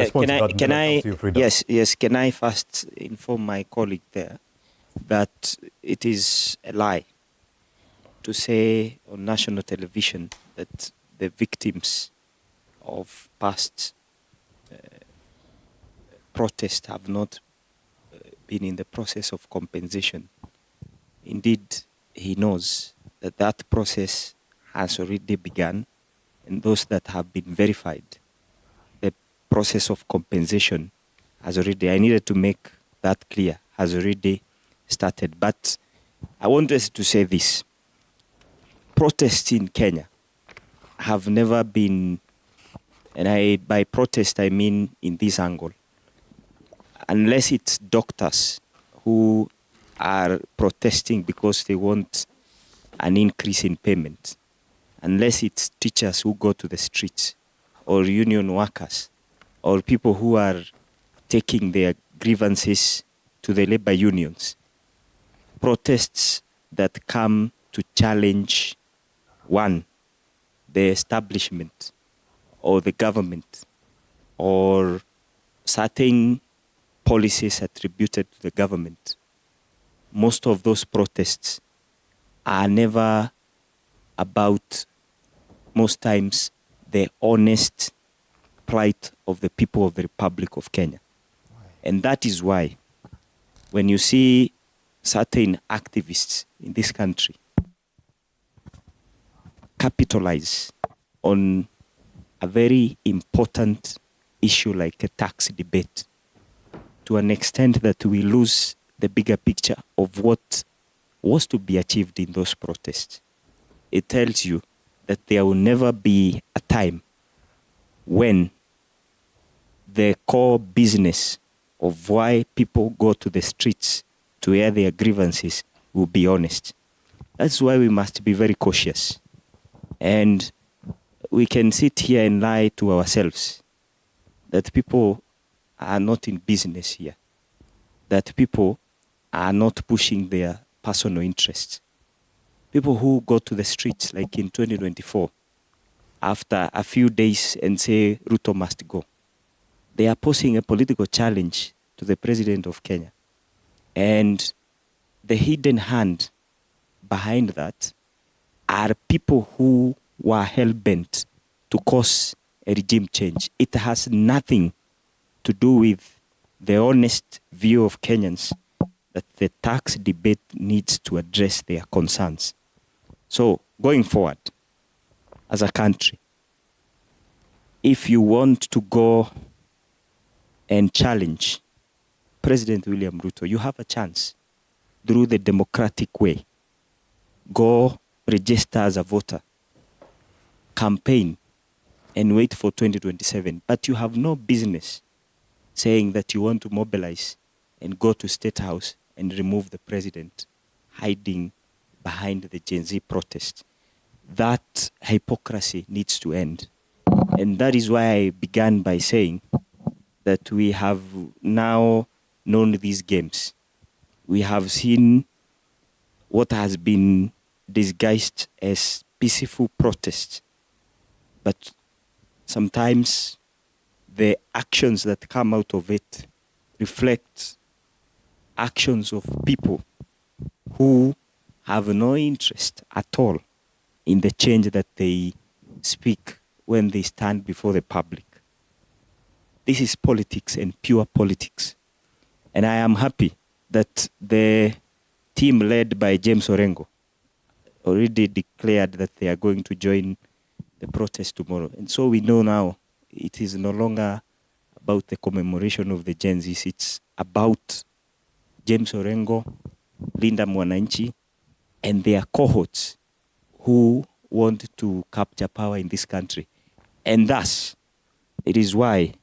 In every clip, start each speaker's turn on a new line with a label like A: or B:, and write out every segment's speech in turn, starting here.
A: respond to that,
B: can I
A: feel free to.
B: yes, can I first inform my colleague there that it is a lie to say on national television that the victims of past protests have not been in the process of compensation. Indeed, he knows that that process has already begun, and those that have been verified, the process of compensation has already, I needed to make that clear, has already started. But I want us to say this. Protests in Kenya have never been, and by protest I mean in this angle, unless it's doctors who are protesting because they want an increase in payment, unless it's teachers who go to the streets, or union workers, or people who are taking their grievances to the labor unions. Protests that come to challenge, one, the establishment or the government or certain policies attributed to the government. Most of those protests are never about, most times, the honest plight of the people of the Republic of Kenya. And that is why when you see certain activists in this country capitalize on a very important issue like a tax debate to an extent that we lose the bigger picture of what was to be achieved in those protests, it tells you that there will never be a time when the core business of why people go to the streets to air their grievances will be honest. That's why we must be very cautious. And we can sit here and lie to ourselves that people are not in business here, that people are not pushing their personal interests. People who go to the streets, like in 2024, after a few days and say Ruto must go, they are posing a political challenge to the president of Kenya. And the hidden hand behind that are people who were hell-bent to cause a regime change. It has nothing to do with the honest view of Kenyans that the tax debate needs to address their concerns. So, going forward, as a country, if you want to go and challenge President William Ruto, you have a chance through the democratic way. Go register as a voter, campaign, and wait for 2027. But you have no business saying that you want to mobilize and go to State House and remove the president, hiding behind the Gen Z protest. That hypocrisy needs to end. And that is why I began by saying that we have now known these games. We have seen what has been disguised as peaceful protests. But sometimes the actions that come out of it reflect actions of people who have no interest at all in the change that they speak when they stand before the public. This is politics and pure politics. And I am happy that the team led by James Orengo already declared that they are going to join the protest tomorrow. And so we know now it is no longer about the commemoration of the Gen Zs. It's about James Orengo, Linda Mwananchi, and their cohorts who want to capture power in this country. And thus, it is why,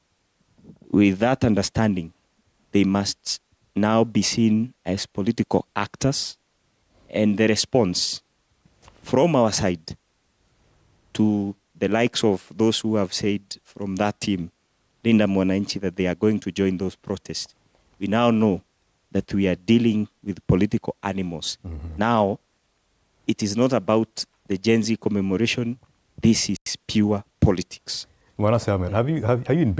B: with that understanding, they must now be seen as political actors, and the response from our side to the likes of those who have said from that team, Linda Mwananchi, that they are going to join those protests. We now know that we are dealing with political animals. Now, it is not about the Gen Z commemoration. This is pure politics.
A: Manase Ahmed, have you